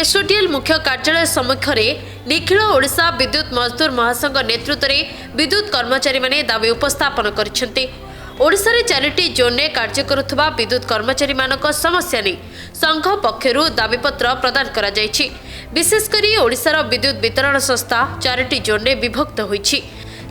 एसओडीएल मुख्य कार्यालय सम्मुख में निखिल ओडिशा विद्युत मजदूर महासंघ नेतृत्व में विद्युत कर्मचारी माने दाबी उपस्थापन करछन्ते। ओडिशा रे 4टी जोन में कार्य करुवा विद्युत कर्मचारी मानक समस्या नहीं संघ पक्षरु दाबीपत्र प्रदान करा जायछि। विशेषकर ओडिशार विद्युत वितरण संस्था 4टी जोन में विभक्त होइछि।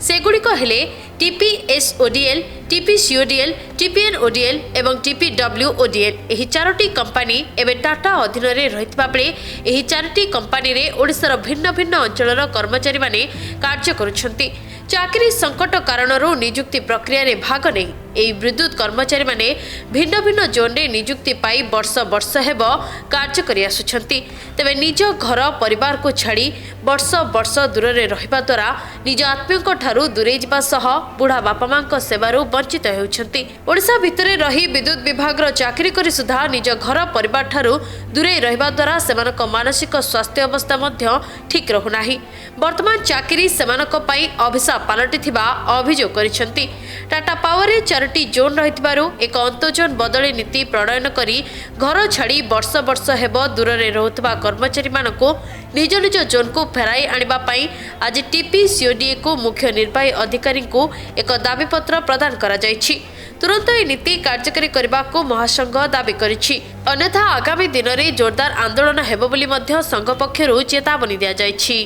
सेगुड़िक हेले टीपीएसओडीएल, टीपीसीओडीएल, टीपीएनओडीएल एवं टीपीडब्ल्यूओडीएल। एही 4टी कंपानी एवं टाटा अधीन में रहितबा बेले एही 4टी कंपानी रे ओडिशार भिन्न भिन्न अंचलर कर्मचारी माने कार्य करुछन्ति। चाकरी संकट कारणरू नियुक्ति प्रक्रिया रे भाग नहीं एही विद्युत कर्मचारी माने भिन्न भिन्न जोन रे नियुक्ति पाई वर्ष वर्ष हेब कार्य करि आसुछन्ति। तेबे निज घर परिवार को छाड़ी वर्ष वर्ष दूर रे रहिबा द्वारा निज आत्मीयक ठारू दूरे जिबा सह बुढ़ा बापा मांक सेवारू वंचित हेउछन्ति। ओडिशा भितरे रही विद्युत विभाग रो चाकरी करी सुधा निज घर परिवार ठारू दूरे रहिबा द्वारा सेमानक मानसिक स्वास्थ्य अवस्था मध्य ठीक रहु नाही। वर्तमान चाकरी सेमानक पई अभिशाप पालटिथिबा अभियोग करिसन्ति। टाटा पावर रे 4टी जोन रहितबारू एक अंतजोन बदली नीति प्रणयन करी घर छाड़ी वर्ष वर्ष हेब दूर रे रहुतबा कर्मचारी मानकु निज निज जोन को फेराई आनिबा पई आज टीपीसीओडीए को मुख्य निर्वाही अधिकारी को एक दाबीपत्र प्रदान करा जायछि। तुरंत ए नीति कार्यकारी करने को महासंघ दाबी करिछि। अन्यथा आगामी दिन में जोरदार आंदोलन हेबो बोली मध्य संघ पक्षरु चेतावनी दिया जायछि।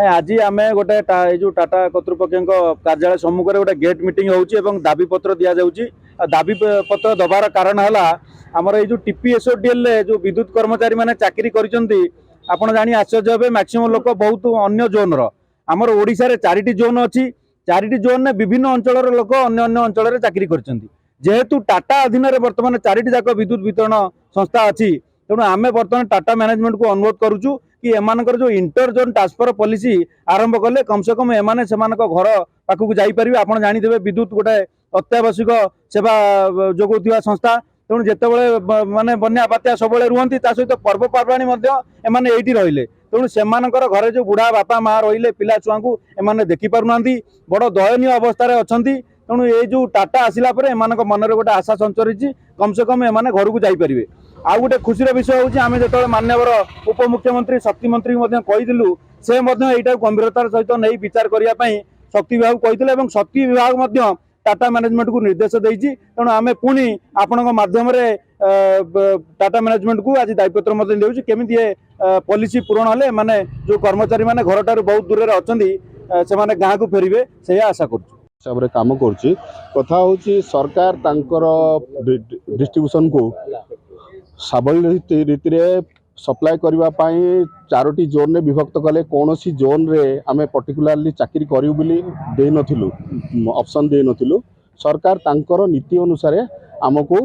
आज आम गोटे जो टाटा कर्तृपक्ष कार्यालय सम्मुख में गोटे गेट मीटिंग होउछि एवं दाबी पत्र दिया जाउछि। दाबी पत्र दबार कारण है आमर ये जो टीपीएसओडीएल जो विद्युत कर्मचारी माने चाकरी करिसंती आपण जानी आश्चर्य हे मैक्सिमम लोक बहुत अन्य जोन आमर ओडिशा रे 4टी जोन अच्छी 4टी जोन ने विभिन्न अंचल लोक अन्य अन्य अंचल चाकरी करिसंती। जेहेतु टाटा अधीन रे वर्तमान 4टी जाक विद्युत वितरण संस्था अच्छी तेणु आम बर्तमान टाटा मैनेजमेंट को अनुरोध करुचु कि एमानकर जो इंटर जोन ट्रांसफर पॉलिसी आरंभ कले कम से कम एमाने सेमानक घर पाखक जाई परिबे। आपण जानि देबे विद्युत गोटे अत्यावश्यक सेवा जोगौथिबा संस्था तेणु जितेबाला माने बन्या बात्या सब रुहति सहित पर्वपर्वाणी एमाने एठी रहिले तेणु सेमानकर घरे जो बुढ़ा बापा माँ रहिले पिला छुआ को एमाने देखि पारुनांती बड़ दयनीय अवस्था अछंती। तेणु ये जो टाटा आसिला परे एमानक मनरे गोटे आशा संचरिछि कम से कम एमाने घर को जाई परिबे। आउ गोटे खुशीर विषय होछि आमे जेतबेले माननीय उपमुख्यमंत्री शक्ति मंत्री कहीलु से यहाँ गंभीरतार सहित नहीं विचार करने शक्ति विभाग कही और शक्ति विभाग टाटा मैनेजमेंट को निर्देश देइछि। तेणु आमे पुणी आपण माध्यम टाटा मैनेजमेंट को आज दायित्व देउछि केमिति पॉलिसी पूरण हेले माने जो कर्मचारी माने घर ठारू बहुत दूर रे अछंती से माने गाँ को फेरिबे से आशा करछु। सब काम करुछि कथा होछि सरकार तांकर डिस्ट्रीब्यूशन को साबल रीति रे सप्लाई करबा पई 4टी जोन रे विभक्त कले कौन सी जोन रे आमे पर्टिकुलरली चाकरी करिउ बोली दे नथिलु ऑप्शन दे नथिलु। सरकार तांकर नीति अनुसार हमको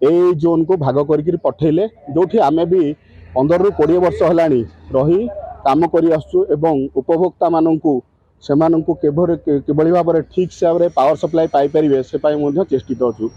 ए जोन को भाग करिक पठेले जोठी आमे भी 15 रु 20 वर्ष हलानी रही काम करि आसु एवं उपभोक्ता माननकु सेमाननकु केभरे भाव ठीक से पावर सप्लाई पाई परिबे से पाई चेष्टित अछु।